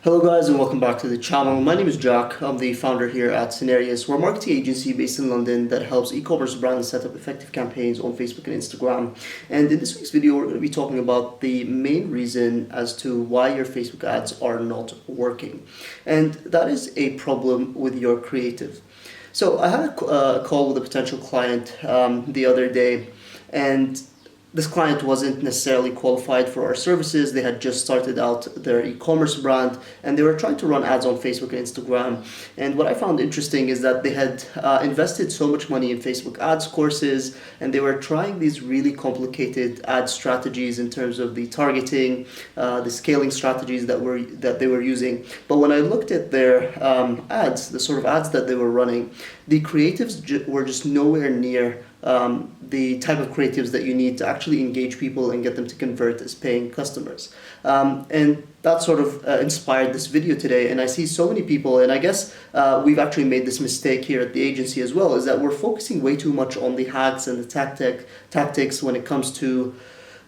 Hello guys and welcome back to the channel. My name is Jack. I'm the founder here at Scenarius. We're a marketing agency based in London that helps e-commerce brands set up effective campaigns on Facebook and Instagram. And in this week's video, we're going to be talking about the main reason as to why your Facebook ads are not working. And that is a problem with your creative. So I had a call with a potential client the other day, and this client wasn't necessarily qualified for our services. They had just started out their e-commerce brand and they were trying to run ads on Facebook and Instagram. And what I found interesting is that they had invested so much money in Facebook ads courses, and they were trying these really complicated ad strategies in terms of the targeting, the scaling strategies that they were using. But when I looked at their ads, the sort of ads that they were running, the creatives were just nowhere near the type of creatives that you need to actually engage people and get them to convert as paying customers. And that sort of inspired this video today. And I see so many people, and I guess we've actually made this mistake here at the agency as well, is that we're focusing way too much on the hacks and the tactics when it comes to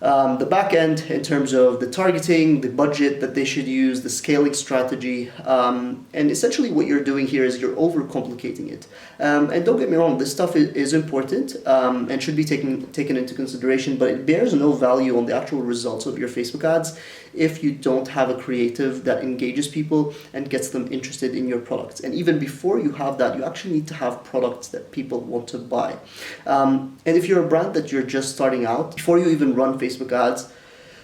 the back end in terms of the targeting, the budget that they should use, the scaling strategy, and essentially what you're doing here is you're overcomplicating it. And don't get me wrong, this stuff is important and should be taken into consideration, but it bears no value on the actual results of your Facebook ads if you don't have a creative that engages people and gets them interested in your products. And even before you have that, you actually need to have products that people want to buy. And if you're a brand that you're just starting out, before you even run Facebook ads,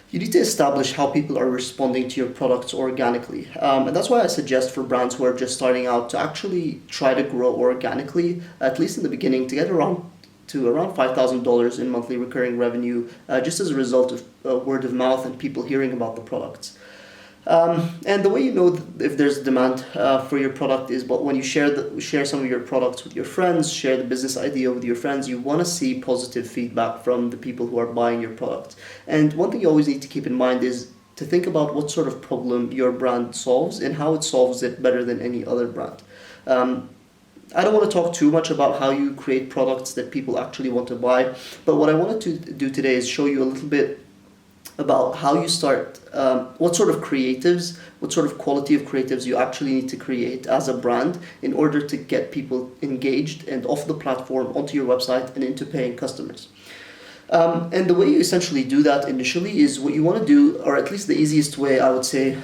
you need to establish how people are responding to your products organically. And that's why I suggest for brands who are just starting out to actually try to grow organically, at least in the beginning, to get around $5,000 in monthly recurring revenue, just as a result of word of mouth and people hearing about the products. And the way you know if there's demand for your product is when you share some of your products with your friends, share the business idea with your friends. You want to see positive feedback from the people who are buying your product. And one thing you always need to keep in mind is to think about what sort of problem your brand solves and how it solves it better than any other brand. I don't want to talk too much about how you create products that people actually want to buy, but what I wanted to do today is show you a little bit about how you start, what sort of creatives, what sort of quality of creatives you actually need to create as a brand in order to get people engaged and off the platform onto your website and into paying customers. And the way you essentially do that initially is what you want to do, or at least the easiest way I would say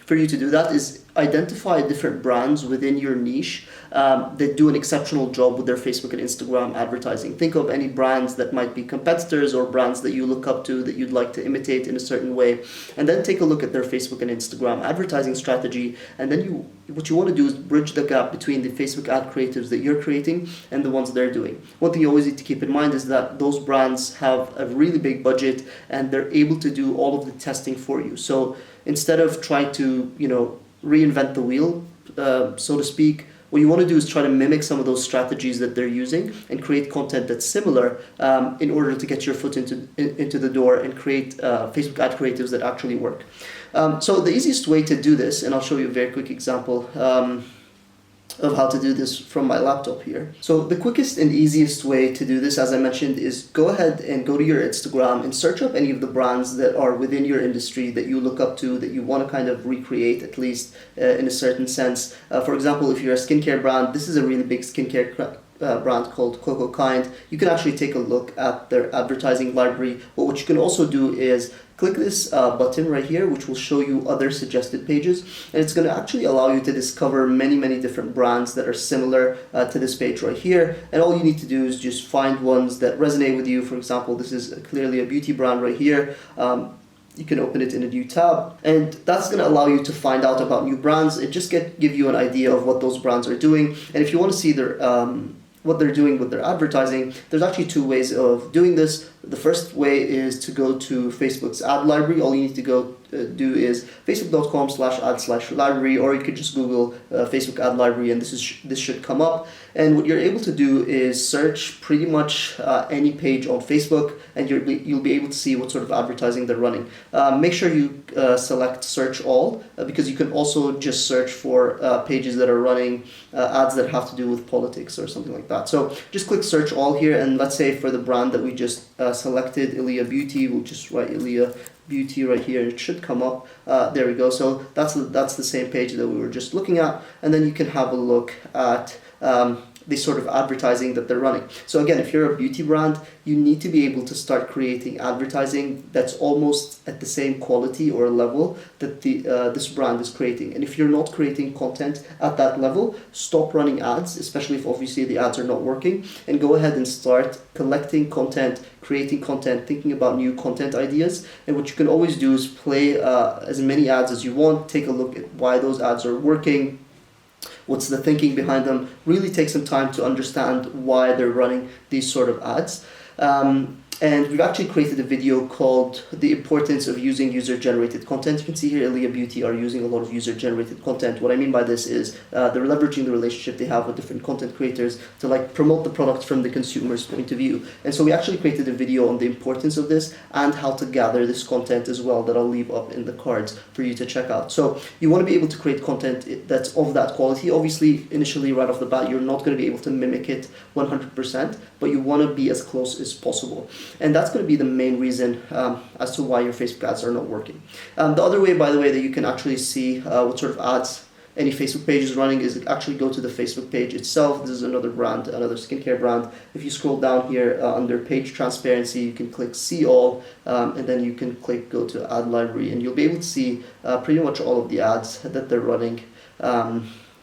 for you to do that is identify different brands within your niche that do an exceptional job with their Facebook and Instagram advertising. Think of any brands that might be competitors or brands that you look up to that you'd like to imitate in a certain way, and then take a look at their Facebook and Instagram advertising strategy. And then what you want to do is bridge the gap between the Facebook ad creatives that you're creating and the ones they're doing. One thing you always need to keep in mind is that those brands have a really big budget and they're able to do all of the testing for you. So instead of trying to, reinvent the wheel, so to speak, what you want to do is try to mimic some of those strategies that they're using and create content that's similar in order to get your foot into the door and create Facebook ad creatives that actually work. So the easiest way to do this, and I'll show you a very quick example of how to do this from my laptop here. So the quickest and easiest way to do this, as I mentioned, is go ahead and go to your Instagram and search up any of the brands that are within your industry that you look up to, that you want to kind of recreate, at least in a certain sense. For example, if you're a skincare brand, this is a really big skincare brand called Coco Kind. You can actually take a look at their advertising library. But what you can also do is click this button right here, which will show you other suggested pages, and it's going to actually allow you to discover many different brands that are similar to this page right here. And all you need to do is just find ones that resonate with you. For example, this is clearly a beauty brand right here. You can open it in a new tab, and that's going to allow you to find out about new brands and just give you an idea of what those brands are doing. And if you want to see their what they're doing with their advertising, there's actually two ways of doing this. The first way is to go to Facebook's ad library. All you need to go do is facebook.com/ad/library, or you could just Google Facebook ad library, and this should come up. And what you're able to do is search pretty much any page on Facebook, and you'll be able to see what sort of advertising they're running. Make sure you select search all, because you can also just search for pages that are running ads that have to do with politics or something like that. So just click search all here, and let's say for the brand that we just selected, Ilia Beauty, we'll just write Ilia beauty right here. It should come up. There we go. So that's the same page that we were just looking at, and then you can have a look at the sort of advertising that they're running. So again, if you're a beauty brand, you need to be able to start creating advertising that's almost at the same quality or level that this brand is creating. And if you're not creating content at that level, stop running ads, especially if obviously the ads are not working, and go ahead and start collecting content, creating content, thinking about new content ideas. And what you can always do is play as many ads as you want, take a look at why those ads are working, what's the thinking behind them, really take some time to understand why they're running these sort of ads. And we've actually created a video called The Importance of Using User-Generated Content. You can see here Elia Beauty are using a lot of user-generated content. What I mean by this is they're leveraging the relationship they have with different content creators to like promote the product from the consumer's point of view. And so we actually created a video on the importance of this and how to gather this content as well that I'll leave up in the cards for you to check out. So you want to be able to create content that's of that quality. Obviously, initially right off the bat, you're not going to be able to mimic it 100%, but you want to be as close as possible. And that's going to be the main reason as to why your Facebook ads are not working. The other way, by the way, that you can actually see what sort of ads any Facebook page is running is actually go to the Facebook page itself. This is another brand, another skincare brand. If you scroll down here under page transparency, you can click see all, and then you can click go to ad library, and you'll be able to see pretty much all of the ads that they're running.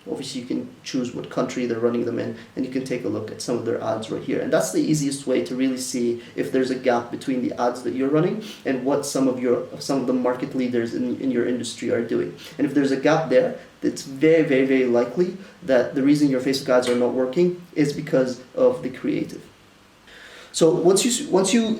Obviously, you can choose what country they're running them in, and you can take a look at some of their ads right here. And that's the easiest way to really see if there's a gap between the ads that you're running and what some of the market leaders in your industry are doing. And if there's a gap there, it's very, very, very likely that the reason your Facebook ads are not working is because of the creative. So once you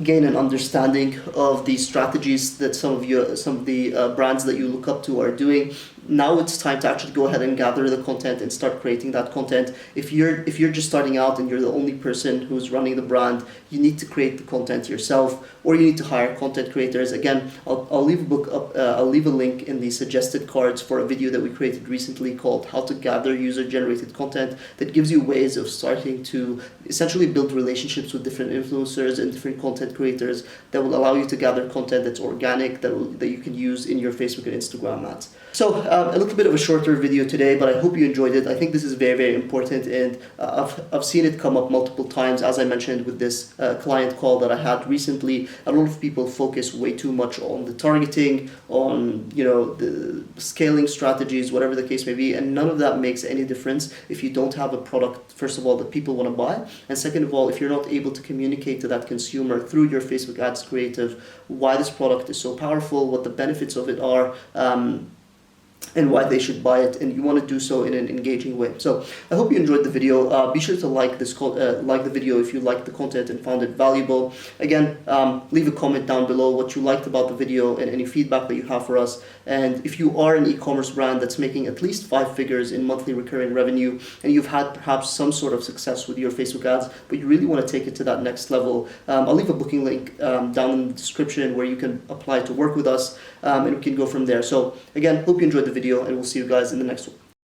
gain an understanding of the strategies that some of the brands that you look up to are doing, now it's time to actually go ahead and gather the content and start creating that content. If you're just starting out and you're the only person who's running the brand, you need to create the content yourself, or you need to hire content creators. Again, I'll leave a book up. I'll leave a link in the suggested cards for a video that we created recently called "How to Gather User-Generated Content," that gives you ways of starting to essentially build relationships with different influencers and different content creators that will allow you to gather content that's organic that you can use in your Facebook and Instagram ads. So a little bit of a shorter video today, but I hope you enjoyed it. I think this is very, very important, and I've seen it come up multiple times. As I mentioned with this client call that I had recently, a lot of people focus way too much on the targeting, on the scaling strategies, whatever the case may be, and none of that makes any difference if you don't have a product, first of all, that people want to buy, and second of all, if you're not able to communicate to that consumer through your Facebook ads creative why this product is so powerful, what the benefits of it are, and why they should buy it, and you want to do so in an engaging way. So I hope you enjoyed the video. Be sure to like the video if you liked the content and found it valuable. Again, leave a comment down below what you liked about the video and any feedback that you have for us. And if you are an e-commerce brand that's making at least 5 figures in monthly recurring revenue, and you've had perhaps some sort of success with your Facebook ads, but you really want to take it to that next level, I'll leave a booking link down in the description where you can apply to work with us, and we can go from there. So again, hope you enjoyed the video, and we'll see you guys in the next one.